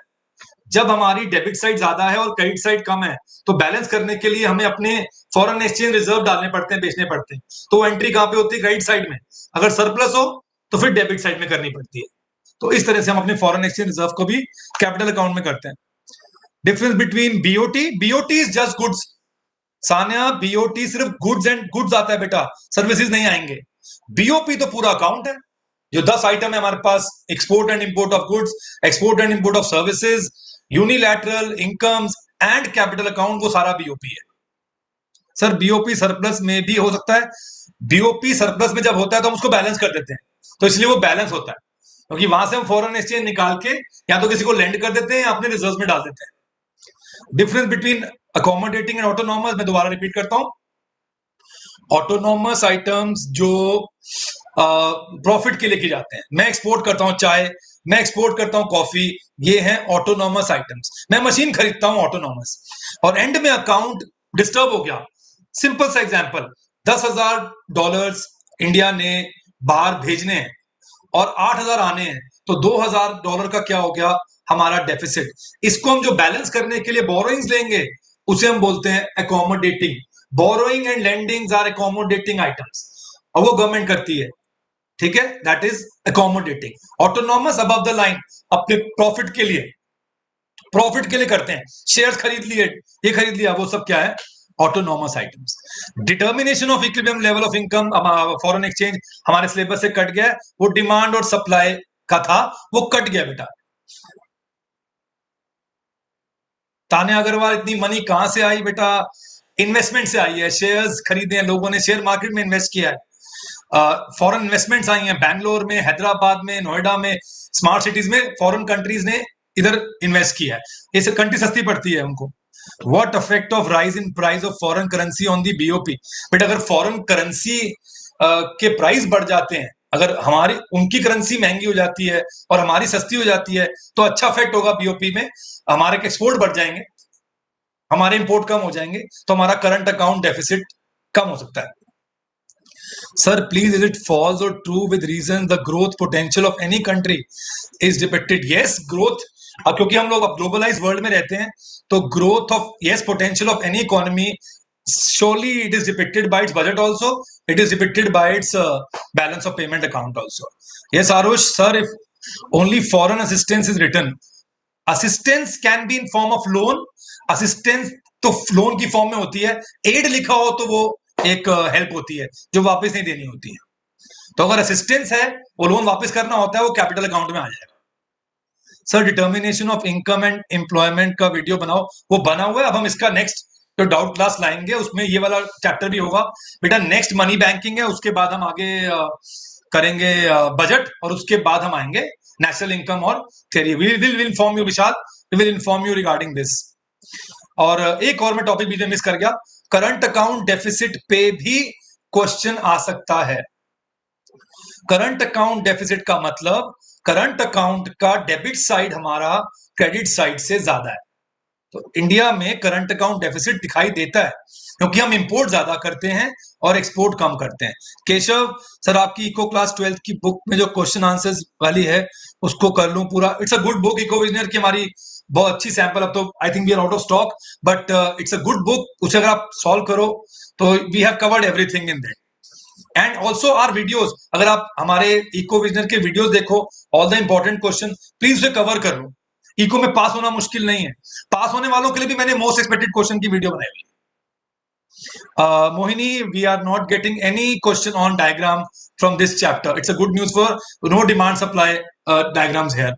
Speaker 1: जब हमारी डेबिट साइड ज्यादा है और क्रेडिट साइड कम है, तो बैलेंस करने के लिए हमें अपने फॉरेन एक्सचेंज रिजर्व डालने पड़ते हैं, बेचने पड़ते हैं। तो एंट्री कहां पे होती है? क्रेडिट साइड में। अगर सरप्लस हो तो फिर डेबिट साइड में करनी पड़ती है। तो इस तरह से हम अपने फॉरेन एक्सचेंज रिजर्व को भी कैपिटल अकाउंट में करते हैं। Difference between BOT, BOT is just goods. Sanya, BOT सिर्फ गुड्स एंड गुड्स आता है बेटा, सर्विसेज नहीं आएंगे। बीओपी तो पूरा अकाउंट है, जो 10 आइटम है हमारे पास, export and import of goods, export and import of services, unilateral incomes and capital account, वो सारा बीओपी है। सर बीओपी सरप्लस में भी हो सकता है। बीओपी सरप्लस में जब होता है तो हम उसको बैलेंस कर देते हैं, तो इसलिए वो बैलेंस होता है, क्योंकि वहां से हम फॉरेन एक्सचेंज निकाल के या तो किसी को लेंड कर देते हैं या अपने रिजर्व में डाल देते हैं। Difference between accommodating and autonomous, मैं दोबारा रिपीट करता हूं। ऑटोनॉमस आइटम्स जो प्रॉफिट के लिए किए जाते हैं, मैं एक्सपोर्ट करता हूं चाय, मैं एक्सपोर्ट करता हूं कॉफी, ये हैं ऑटोनॉमस आइटम्स। मैं मशीन खरीदता हूं ऑटोनॉमस, और एंड में अकाउंट डिस्टर्ब हो गया। सिंपल सा एग्जांपल, $10,000 इंडिया ने बाहर भेजने हैं और 8,000 आने हैं, तो $2,000 का क्या हो गया? हमारा डेफिसिट। इसको हम जो बैलेंस करने के लिए बोरोइंग्स लेंगे, उसे हम बोलते हैं accommodating. Borrowing and lendings are accommodating items, और वो गवर्नमेंट करती है। ठीक है, that is accommodating. Autonomous above the line, अपने प्रॉफिट के लिए, प्रॉफिट के लिए करते हैं, शेयर्स खरीद लिए, ये खरीद लिया, वो सब क्या है? Autonomous items. Determination of equilibrium level of income, foreign exchange हमारे सिलेबस से कट गया। वो डिमांड और सप्लाई का था, वो कट गया बेटा। तान्या अग्रवाल, इतनी मनी कहां से आई बेटा? इन्वेस्टमेंट से आई है, शेयर्स खरीदे हैं लोगों ने, शेयर मार्केट में इन्वेस्ट किया है। फॉरेन इन्वेस्टमेंट्स आई हैं, बैंगलोर में, हैदराबाद में, नोएडा में, स्मार्ट सिटीज में फॉरेन कंट्रीज ने इधर इन्वेस्ट किया है। ये कंट्री सस्ती पड़ती है हमको। What affect of rise in price of foreign currency on the BOP. But अगर फॉरेन करेंसी के प्राइस बढ़ जाते हैं, अगर हमारी उनकी करेंसी महंगी हो जाती है और हमारी सस्ती हो जाती है, तो अच्छा इफेक्ट होगा बीओपी में। हमारे एक्सपोर्ट बढ़ जाएंगे, हमारे इंपोर्ट कम हो जाएंगे, तो हमारा करंट अकाउंट डेफिसिट कम हो सकता है। Sir please, is it false और true with reason the growth potential of any country is depicted? Yes, growth, क्योंकि हम लोग अब ग्लोबलाइज वर्ल्ड में रहते हैं, तो growth of, yes, potential of any economy, surely it is depicted by its budget also, it is depicted by its balance of payment account also. Yes Arush sir, if only foreign assistance is written, assistance can be in form of loan, assistance तो लोन की फॉर्म में होती है, एड लिखा हो तो वो एक हेल्प होती है जो वापस नहीं देनी होती है। तो अगर असिस्टेंस है, वो लोन वापस करना होता है, वो कैपिटल अकाउंट में आ जाएगा। Sir determination of income and employment का वीडियो बनाओ, वो बना हुआ है, अब हम इसका नेक्स्ट जो डाउट क्लास लाएंगे उसमें ये वाला चैप्टर भी होगा बेटा। नेक्स्ट मनी बैंकिंग है, उसके बाद हम आगे करेंगे बजट, और उसके बाद हम आएंगे नेशनल इनकम और theory. Will inform you Vishal, will inform you regarding this. और एक और मैं टॉपिक बीच में मिस कर गया, करंट अकाउंट डेफिसिट पे भी क्वेश्चन आ सकता है। करंट अकाउंट डेफिसिट का मतलब करंट अकाउंट का डेबिट साइड हमारा क्रेडिट साइड से ज्यादा है। तो इंडिया में करंट अकाउंट डेफिसिट दिखाई देता है क्योंकि हम इंपोर्ट ज्यादा करते हैं और एक्सपोर्ट कम करते हैं। केशव सर, आपकी इको क्लास 12 की बुक में जो क्वेश्चन आंसर्स वाली है उसको कर लूं पूरा। It's a good book, eco visioner की हमारी बहुत अच्छी सैंपल। अब तो I think we are out of stock, but it's a good book. उसे अगर आप सॉल्व करो तो we have covered everything in that. And also are videos, अगर आप हमारे इको विजनर के वीडियोज देखो, all the important question please उसे कवर कर लो। इको में पास होना मुश्किल नहीं है, पास होने वालों के लिए भी मैंने मोस्ट एक्सपेक्टेड क्वेश्चन की वीडियो बनाई हुई है। Mohini, we are not getting any question on diagram from this chapter. It's a good news for no demand supply diagrams here,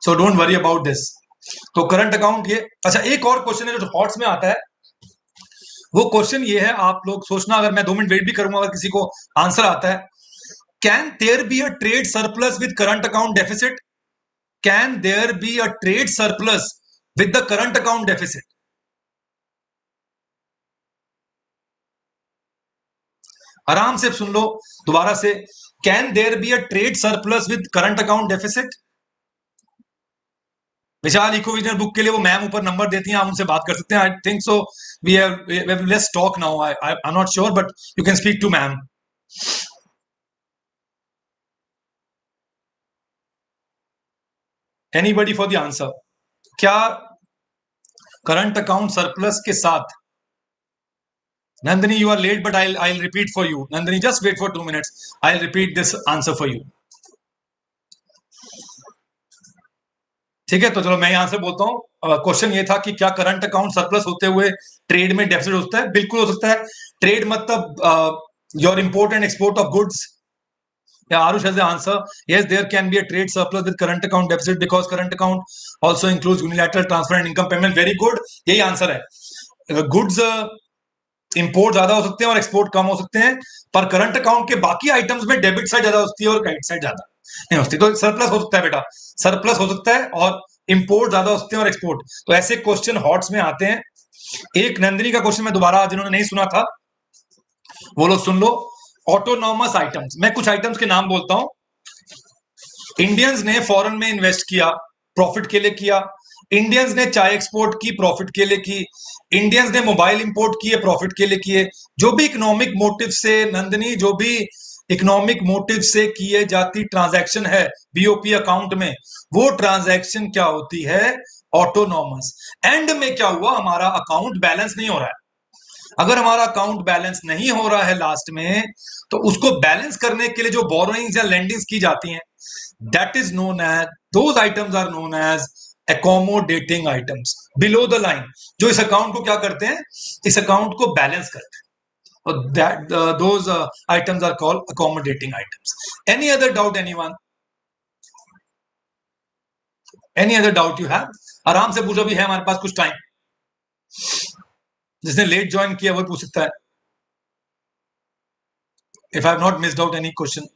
Speaker 1: so don't worry about this. तो करंट अकाउंट ये अच्छा। एक और क्वेश्चन है जो हॉट्स में आता है, वो क्वेश्चन ये है, आप लोग सोचना, अगर मैं 2 मिनट वेट भी करूंगा अगर किसी को आंसर आता है। Can there be a trade surplus with current account deficit? Can there be a trade surplus with the current account deficit? आराम से सुन लो दोबारा से। Can there be a trade surplus with current account deficit? Vishal, eco visioner book के लिए वो मैम ऊपर नंबर देती हैं, आप उनसे बात कर सकते हैं। I think so we have less talk now, I am not sure, but you can speak to ma'am. Anybody for the answer? क्या करंट अकाउंट सरप्लस के साथ, Nandini, you are late, but I'll repeat for you. Nandini, just wait for 2 minutes. I'll repeat this answer for you. ठीक है, तो चलो मैं यहां से बोलता हूं। क्वेश्चन ये था कि क्या करंट अकाउंट सरप्लस होते हुए ट्रेड में डेफिसिट होता है? बिल्कुल हो सकता है। ट्रेड मतलब your import and export of goods. Yeah, Arush has the answer. Yes, there can be a trade surplus with current account deficit because current account also includes unilateral transfer and income payment. Very good. यही आंसर है। गुड्स इंपोर्ट ज्यादा हो सकते हैं और एक्सपोर्ट कम हो सकते हैं, पर करंट अकाउंट के बाकी आइटम्स में डेबिट साइड ज्यादा होती है और क्रेडिट साइड ज्यादा नहीं होती। तो सरप्लस हो सकता है बेटा, सरप्लस हो सकता है, और इंपोर्ट ज्यादा हो सकते हैं और एक्सपोर्ट। तो ऐसे क्वेश्चन हॉट्स में आते हैं। एक नंदिनी का क्वेश्चन मैं दोबारा, जिन्होंने नहीं सुना था वो लोग सुन लो। ऑटोनॉमस आइटम्स, मैं कुछ आइटम्स के नाम बोलता हूं। इंडियंस ने फॉरेन में इन्वेस्ट किया, प्रॉफिट के लिए किया। इंडियंस ने चाय एक्सपोर्ट की, प्रॉफिट के लिए की। इंडियंस ने मोबाइल इंपोर्ट किए, प्रॉफिट के लिए किए। जो भी इकोनॉमिक मोटिव से, नंदनी, जो भी इकोनॉमिक मोटिव से किए जाती ट्रांजैक्शन है बीओपी अकाउंट में, वो ट्रांजैक्शन क्या होती है? ऑटोनॉमस। एंड में क्या हुआ? हमारा अकाउंट बैलेंस नहीं हो रहा है। अगर हमारा अकाउंट बैलेंस नहीं हो रहा है लास्ट में, तो उसको बैलेंस करने के लिए जो बोरोइंग्स या लेंडिंग्स की जाती हैं, that is known as, those items are known as accommodating items below the line, जो इस अकाउंट को क्या करते हैं? इस अकाउंट को बैलेंस करते हैं। और that those items are called accommodating items. Any other doubt, anyone? Any other doubt you have? आराम से पूछो, भी है हमारे पास कुछ टाइम। जिसने लेट ज्वाइन किया वो पूछ सकता है। If I have not missed out any question.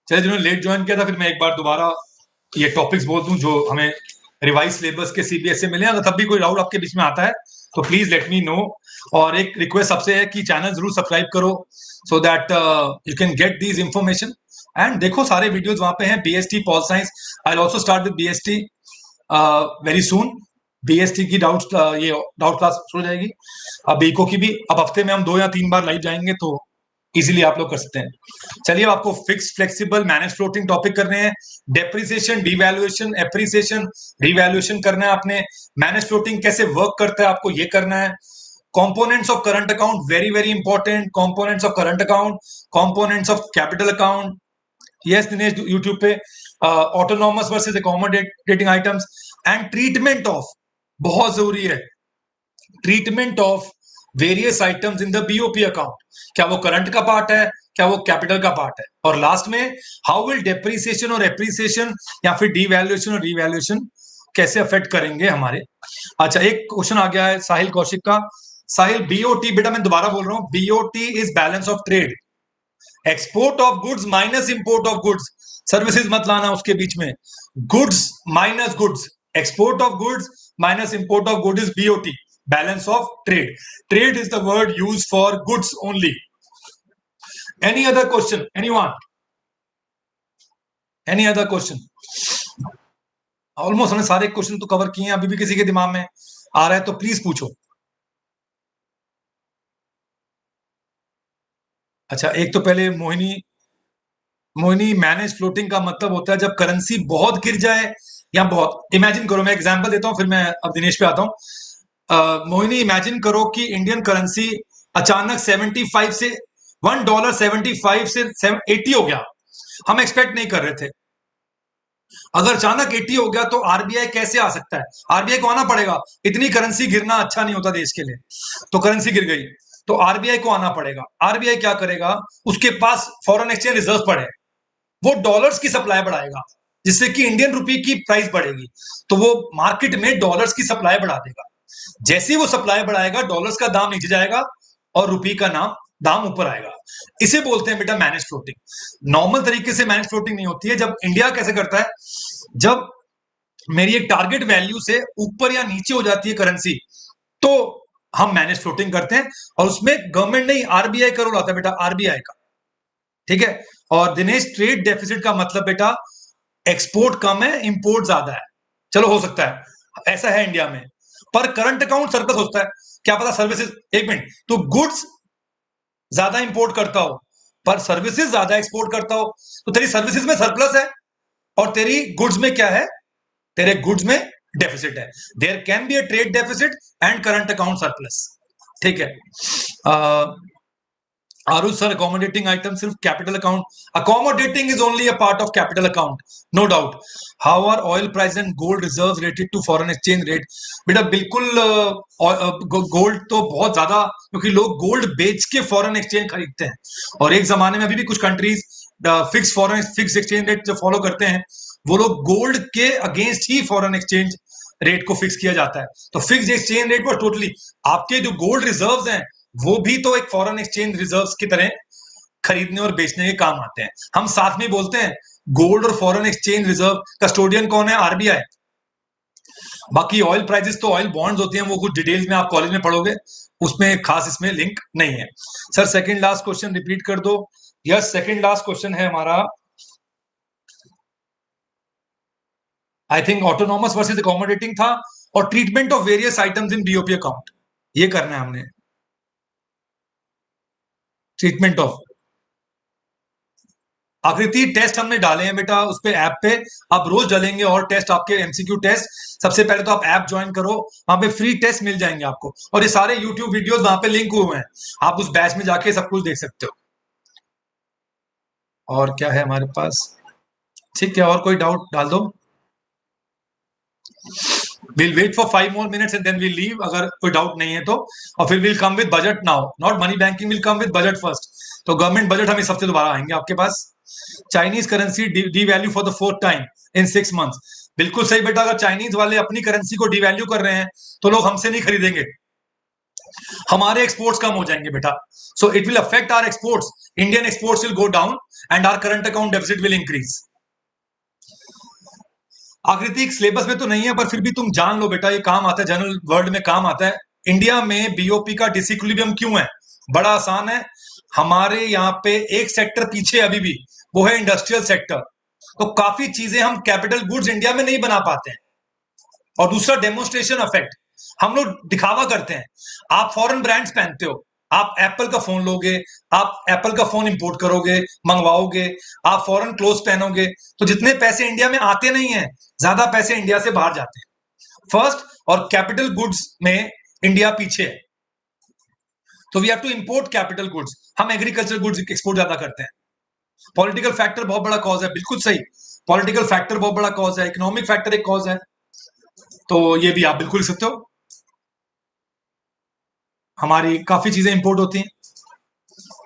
Speaker 1: चलिए, जिन्होंने लेट ज्वाइन किया था, फिर मैं एक बार दोबारा ये टॉपिक्स बोल दूं जो हमें रिवाइज सिलेबस के सीबीएस से मिले। अगर तब भी कोई डाउट आपके बीच में आता है तो प्लीज लेट मी नो। और एक रिक्वेस्ट सबसे है कि चैनल जरूर सब्सक्राइब करो, so that you can get these information. And देखो, सारे वीडियोज वहां पे हैं। BST pol science, I also start with BST very soon. BST की डाउट ये डाउट क्लास शुरू हो जाएगी। अब बीको की भी अब हफ्ते में हम 2 या 3 बार लाइव जाएंगे, तो इजीली आप लोग कर सकते हैं। चलिए, आपको fix, flexible, manage floating topic करने हैं। डेप्रिसिएशन, डिवैल्यूएशन, एप्रिसिएशन, रिवैल्यूएशन करना है आपने। मैनेज फ्लोटिंग कैसे वर्क करता है आपको ये करना है। Components of current account, very very important. Components of current account, components of capital account. Yes Dinesh, YouTube पे autonomous versus accommodating items. And treatment of, बहुत जरूरी है, treatment of various items in the BOP account, क्या वो करंट का पार्ट है, क्या वो कैपिटल का पार्ट है, और लास्ट में हाउ विल डेप्रिसिएशन और एप्रिसिएशन या फिर डिवैल्यूएशन और रिवैल्यूएशन कैसे अफेक्ट करेंगे हमारे। अच्छा, एक क्वेश्चन आ गया है साहिल कौशिक का। साहिल, बीओटी, बेटा मैं दोबारा बोल रहा हूं, BOT is balance of trade, export of goods minus import of goods, services मत लाना उसके बीच में, goods minus goods, export of goods minus import of goods is BOT, balance of trade. Trade is the word use for goods only. Any other question, anyone, any other question? Almost हमने सारे क्वेश्चन तो कवर किए हैं, अभी भी किसी के दिमाग में आ रहा है तो प्लीज पूछो। अच्छा, एक तो पहले मोहिनी, मोहिनी मैनेज फ्लोटिंग का मतलब होता है जब करेंसी बहुत गिर जाए या बहुत, इमेजिन करो, मैं एग्जांपल देता हूं फिर मैं अब दिनेश पे आता हूं। मोहिनी, इमेजिन करो कि इंडियन करेंसी अचानक 75 से $1 75 से 80 हो गया, हम एक्सपेक्ट नहीं कर रहे थे। अगर अचानक 80 हो गया तो आरबीआई कैसे आ सकता है? आरबीआई को आना पड़ेगा, इतनी करेंसी गिरना अच्छा नहीं होता देश के लिए। तो करेंसी गिर गई तो आरबीआई को आना पड़ेगा। आरबीआई क्या करेगा, उसके पास फॉरेन एक्सचेंज रिजर्व पड़े, वो डॉलर्स की सप्लाई बढ़ाएगा जिससे कि इंडियन रुपी की प्राइस बढ़ेगी, तो वो मार्केट में डॉलर्स की सप्लाई बढ़ा देगा। जैसे ही वो सप्लाई बढ़ाएगा डॉलर्स का दाम नीचे जाएगा और रुपी का नाम दाम ऊपर आएगा। इसे बोलते हैं बेटा मैनेज फ्लोटिंग। नॉर्मल तरीके से मैनेज फ्लोटिंग नहीं होती है। जब इंडिया कैसे करता है, जब मेरी एक टारगेट वैल्यू से ऊपर या नीचे हो जाती है करेंसी तो हम मैनेज फ्लोटिंग करते हैं, और उसमें गवर्नमेंट नहीं आरबीआई का रोल आता है बेटा, आरबीआई का। ठीक है। और दिनेश, ट्रेड डेफिसिट का मतलब बेटा एक्सपोर्ट कम है इंपोर्ट ज्यादा है। चलो हो सकता है ऐसा है इंडिया में, पर करंट अकाउंट सरप्लस होता है, क्या पता सर्विसेज, एक मिनट, तो गुड्स ज्यादा इंपोर्ट करता हो पर सर्विसेज ज्यादा एक्सपोर्ट करता हो, तो तेरी सर्विसेज में सरप्लस है और तेरी गुड्स में क्या है, तेरे गुड्स में डेफिसिट है। There can be a trade deficit and current account surplus. ठीक है। आरुष सर, अकोमोडेटिंग आइटम सिर्फ capital account, accommodating is only a part of capital account, no doubt. How are oil price and gold reserve related to foreign exchange rate? बेटा बिल्कुल, गोल्ड तो बहुत ज्यादा, क्योंकि लोग गोल्ड बेच के फॉरेन एक्सचेंज खरीदते हैं, और एक जमाने में अभी भी कुछ कंट्रीज फिक्स एक्सचेंज रेट जो फॉलो करते हैं, वो लोग गोल्ड के अगेंस्ट ही फॉरेन एक्सचेंज रेट को फिक्स किया जाता है। तो फिक्स एक्सचेंज रेट पर टोटली आपके जो गोल्ड रिजर्व्स हैं वो भी तो एक फॉरेन एक्सचेंज रिजर्व्स की तरह खरीदने और बेचने के काम आते हैं। हम साथ में बोलते हैं गोल्ड और फॉरेन एक्सचेंज रिजर्व कस्टोडियन कौन है, आरबीआई। बाकी ऑयल प्राइसेस तो ऑयल बॉन्ड्स होती हैं, वो कुछ डिटेल्स में आप कॉलेज में पढ़ोगे, उसमें खास इसमें लिंक नहीं है। Sir second last question repeat कर दो। यस, सेकंड लास्ट क्वेश्चन है हमारा, I think autonomous versus accommodating था, और treatment of various items in BOP account, ये करना है हमने, ट्रीटमेंट ऑफ। आकृति, टेस्ट हमने डाले हैं बेटा उस पे, ऐप पे आप रोज डालेंगे और टेस्ट, आपके एमसीक्यू टेस्ट। सबसे पहले तो आप ऐप ज्वाइन करो, वहां पे फ्री टेस्ट मिल जाएंगे आपको, और ये सारे यूट्यूब वीडियोस वहां पे लिंक हुए हैं, आप उस बैच में जाके सब कुछ देख सकते हो। और क्या है हमारे पास? ठीक है, और कोई डाउट डाल दो। Will wait for 5 more minutes and then will leave, अगर कोई डाउट नहीं है तो, और फिर will come with budget now, not money banking, will come with budget first. तो गवर्नमेंट बजट हम इस हफ्ते दोबारा आएंगे आपके पास। Chinese currency devalue for the fourth time in 6 months। बिल्कुल सही बेटा, अगर चाइनीज वाले अपनी करेंसी को डिवैल्यू कर रहे हैं तो लोग हमसे नहीं खरीदेंगे, हमारे एक्सपोर्ट्स कम हो जाएंगे बेटा। So it will affect our exports, Indian exports will go down and our current account deficit will increase. Aakriti syllabus में तो नहीं है पर फिर भी तुम जान लो बेटा, ये काम आता है, जनरल वर्ल्ड में काम आता है। इंडिया में बीओपी का डिसिक्विलिब्रियम क्यों है? बड़ा आसान है, हमारे यहाँ पे एक सेक्टर पीछे अभी भी, वो है इंडस्ट्रियल सेक्टर। तो काफी चीजें हम कैपिटल गुड्स इंडिया में नहीं बना पाते हैं। और दूसरा डेमोन्स्ट्रेशन इफेक्ट, हम लोग दिखावा करते हैं। आप फॉरेन ब्रांड्स पहनते हो, आप एप्पल का फोन लोगे, आप एप्पल का फोन इंपोर्ट करोगे, मंगवाओगे, आप फॉरेन क्लोथ पहनोगे, तो जितने पैसे इंडिया में आते नहीं है, ज्यादा पैसे इंडिया से बाहर जाते हैं फर्स्ट, और कैपिटल गुड्स में इंडिया पीछे है। तो we have to import capital goods, हम एग्रीकल्चर गुड्स एक्सपोर्ट ज्यादा करते हैं। पॉलिटिकल फैक्टर बहुत बड़ा कॉज है, बिल्कुल सही, पॉलिटिकल फैक्टर बहुत बड़ा कॉज है, इकोनॉमिक फैक्टर एक कॉज है, तो ये भी आप बिल्कुल लिख सकते हो। हमारी काफी चीजें इंपोर्ट होती हैं,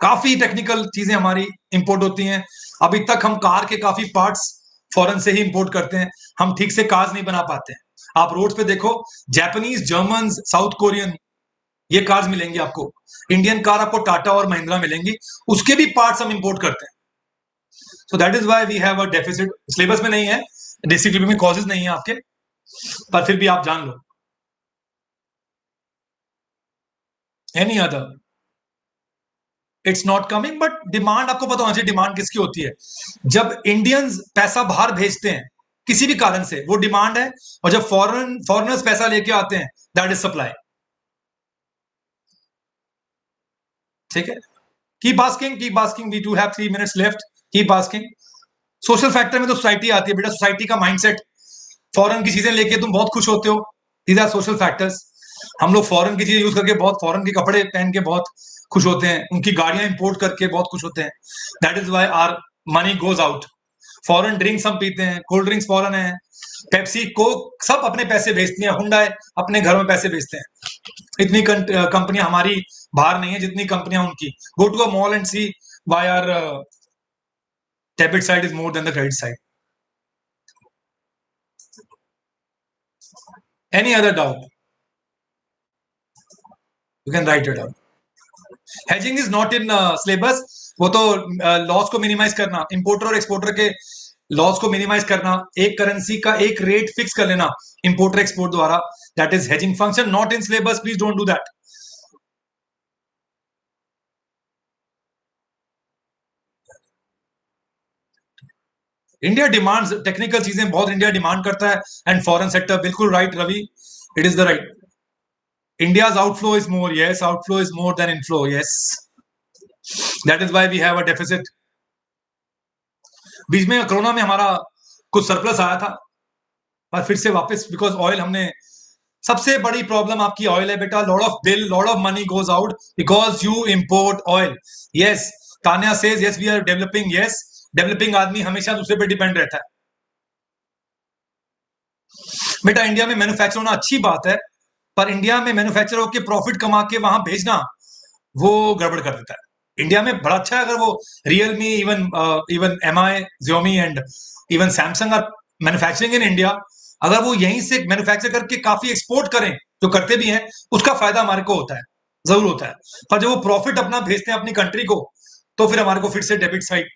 Speaker 1: काफी टेक्निकल चीजें हमारी इंपोर्ट होती हैं। अभी तक हम कार के काफी पार्ट्स फॉरेन से ही इंपोर्ट करते हैं, हम ठीक से कार्स नहीं बना पाते हैं। आप रोड पे देखो, जापानीज, जर्मन, साउथ कोरियन ये कार्स मिलेंगी आपको। इंडियन कार आपको टाटा और महिंद्रा मिलेंगी, उसके भी पार्ट्स हम इंपोर्ट करते हैं। So that is why we have a deficit. Syllabus में नहीं है, डिस्ट्रिक्ट में कॉजेज नहीं है आपके, पर फिर भी आप जान लो। Any other, it's not coming, but demand आपको पता होना चाहिए डिमांड किसकी होती है। जब इंडियंस पैसा बाहर भेजते हैं किसी भी कारण से, वो डिमांड है। और जब फॉरेनर्स पैसा लेके आते हैं, दैट इज सप्लाई। ठीक है, keep asking, we do have 3 minutes left. Keep asking. Social factor में तो सोसाइटी आती है बेटा, सोसाइटी का माइंडसेट। फॉरेन की चीजें लेके तुम बहुत खुश होते हो, दीज आर सोशल फैक्टर्स। हम लोग फॉरेन की चीजें यूज करके, बहुत फॉरेन के कपड़े पहन के बहुत खुश होते हैं, उनकी गाड़ियां इंपोर्ट करके बहुत खुश होते हैं। That is why our money goes out. Foreign drinks हम पीते हैं, कोल्ड ड्रिंक्स फॉरेन है, पेप्सी, कोक, सब अपने पैसे भेजती हैं, हुंडा अपने घर में पैसे भेजते हैं। इतनी कंपनियां हमारी बाहर नहीं है जितनी कंपनियां उनकी। Go to a mall and see why our debit side is more than the credit side. Any other doubt, you can write it out. Hedging is not in syllabus. वो तो लॉस को मिनिमाइज करना, इंपोर्टर और एक्सपोर्टर के लॉस को मिनिमाइज करना, एक करेंसी का एक रेट फिक्स कर लेना इंपोर्टर एक्सपोर्ट द्वारा, that is hedging function, not in syllabus. Please don't do that. India demands technical चीजें बहुत, इंडिया डिमांड करता है, एंड फॉरेन सेक्टर, बिल्कुल right Ravi, it is the right. India's outflow is more, yes, outflow is more than inflow, yes, that is why we have a deficit. बीच में कोरोना में हमारा कुछ सरप्लस आया था, पर फिर से वापस, बिकॉज ऑयल हमने, सबसे बड़ी प्रॉब्लम आपकी ऑयल है बेटा। Lot of bill, lot of money goes out because you import oil. Yes, Tanya says yes we are developing, yes, developing आदमी हमेशा दूसरे पे डिपेंड रहता है बेटा। इंडिया में मैन्युफैक्चर होना अच्छी बात है, पर इंडिया में मैन्युफैक्चर होकर प्रॉफिट कमा के वहां भेजना, वो गड़बड़ कर देता है। इंडिया में बड़ा अच्छा है अगर वो Realme, even even MI, Xiaomi and even Samsung are manufacturing in India. अगर वो यहीं से मैन्युफैक्चर करके काफी एक्सपोर्ट करें, जो करते भी हैं, उसका फायदा हमारे को होता है, जरूर होता है। पर जब वो प्रॉफिट अपना भेजते हैं अपनी कंट्री को, तो फिर हमारे को फिर से डेबिट साइड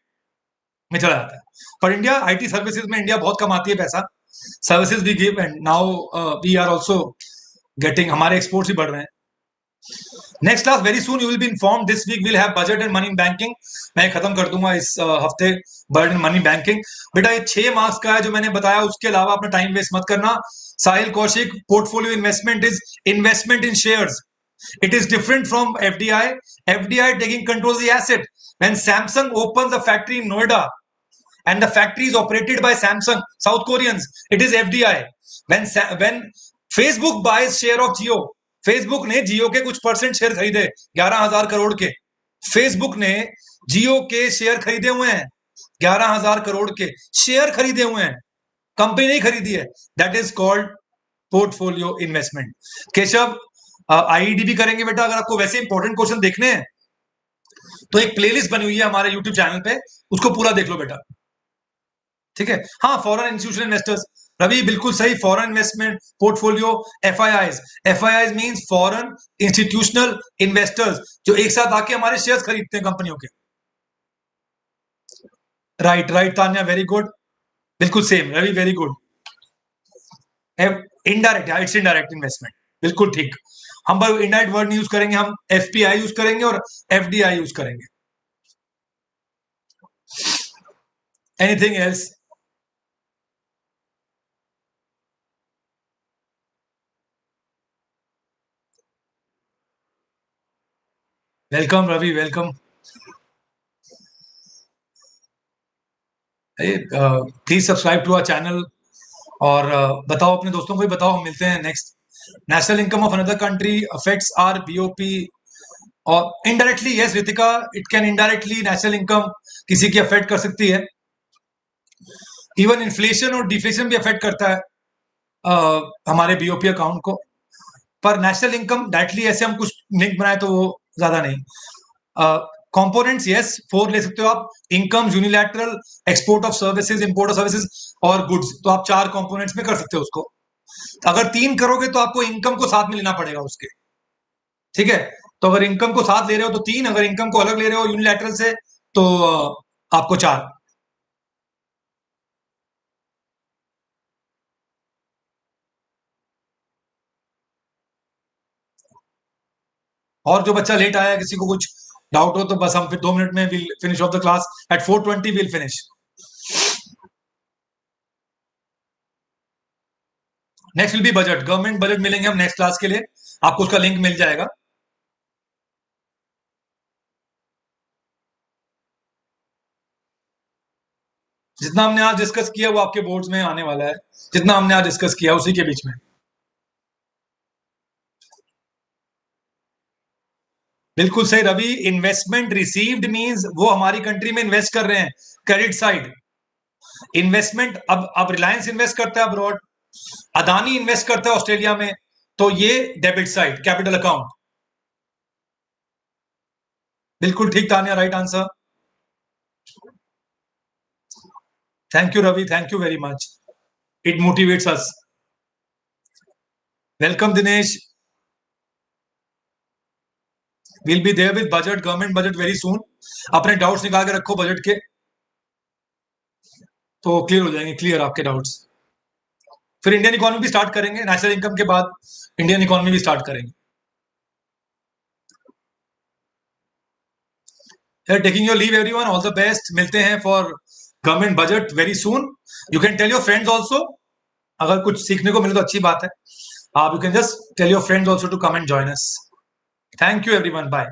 Speaker 1: में चला जाता है। पर इंडिया आईटी सर्विसेज में इंडिया बहुत कमाती है पैसा। सर्विसेज भी give, and now we are also getting, हमारे एक्सपोर्ट्स भी बढ़ रहे हैं। Next class very soon, you will be inform. This week will have budget and money banking. मैं खत्म कर दूंगा इस हफ्ते बजट एंड मनी बैंकिंग। बेटा ये 6 मार्क्स का है जो मैंने बताया, उसके अलावा अपना टाइम वेस्ट मत करना। Sahil Kaushik, portfolio investment is investment in shares. It is different from FDI. FDI taking control of the asset. When Samsung opens a factory in Noida and the factory is operated by Samsung, South Koreans, it is FDI. When Facebook buys share of Jio, Facebook ने जियो के कुछ परसेंट शेयर खरीदे, 11,000 करोड़ के। फेसबुक ने जियो के शेयर खरीदे हुए हैं, 11,000 करोड़ के शेयर खरीदे हुए हैं, कंपनी नहीं खरीदी है। That is called portfolio investment. Keshav, IED भी करेंगे बेटा। अगर आपको वैसे इंपॉर्टेंट क्वेश्चन देखने हैं तो एक प्लेलिस्ट बनी हुई है हमारे यूट्यूब चैनल पे, उसको पूरा देख लो बेटा। ठीक है, हाँ, फॉरेन इंस्टीट्यूशनल इन्वेस्टर्स, रवि बिल्कुल सही। Foreign investment portfolio, FIIs, FIIs means foreign institutional investors, जो एक साथ आके हमारे शेयर्स खरीदते हैं कंपनियों के। Right right Tanya, very good, बिल्कुल same Ravi, very good. Indirect, it's indirect investment, बिल्कुल ठीक। हम इनडायरेक्ट वर्ड नहीं यूज करेंगे, हम एफपीआई यूज करेंगे और एफडीआई यूज करेंगे। Anything else? Welcome Ravi, welcome. Please subscribe to our channel, और बताओ अपने दोस्तों को भी बताओ। हम मिलते हैं next. National income of another country affects our BOP, और indirectly, yes Ritika, it can indirectly, national income किसी की अफेक्ट कर सकती है। इवन इन्फ्लेशन और डिफ्लेशन भी अफेक्ट करता है हमारे बीओपी अकाउंट को। पर नेशनल इनकम डायरेक्टली ऐसे हम कुछ लिंक बनाए तो वो ज्यादा नहीं। कंपोनेंट्स यस 4 ले सकते हो आप। Income, unilateral, export of services, import of services और गुड्स, तो आप 4 कंपोनेंट्स में कर सकते हो उसको। तो अगर 3 करोगे तो आपको इनकम को साथ में लेना पड़ेगा उसके, ठीक है। तो अगर इनकम को साथ ले रहे हो तो 3, अगर इनकम को अलग ले रहे हो यूनिलैटरल से तो आपको 4। और जो बच्चा लेट आया, किसी को कुछ डाउट हो तो बस हम फिर 2 मिनट में will finish off the class at 4:20 will finish. Next will be budget, government budget मिलेंगे हम नेक्स्ट क्लास के लिए, आपको उसका लिंक मिल जाएगा। जितना हमने आज डिस्कस किया वो आपके बोर्ड्स में आने वाला है, जितना हमने आज डिस्कस किया उसी के बीच में। बिल्कुल सही रवि। इन्वेस्टमेंट रिसीव्ड मींस वो हमारी कंट्री में इन्वेस्ट कर रहे हैं, क्रेडिट साइड। इन्वेस्टमेंट, अब रिलायंस इन्वेस्ट करता है अब्रॉड, अदानी इन्वेस्ट करता है ऑस्ट्रेलिया में, तो ये डेबिट साइड, कैपिटल अकाउंट। बिल्कुल ठीक Tanya, right answer. Thank you Ravi, thank you very much, it motivates us. Welcome Dinesh, will be there with budget, government budget very soon. अपने डाउट्स निकाल के रखो बजट के, तो क्लियर हो जाएंगे, क्लियर आपके डाउट्स। फिर इंडियन इकोनॉमी भी स्टार्ट करेंगे, नेशनल इनकम के बाद इंडियन इकोनॉमी भी स्टार्ट करेंगे। Taking your leave everyone, all the best, मिलते हैं for government budget very soon. You can tell your friends also, अगर कुछ सीखने को मिले तो अच्छी बात है। आप you can just tell your friends also to come and join us. Thank you everyone, bye.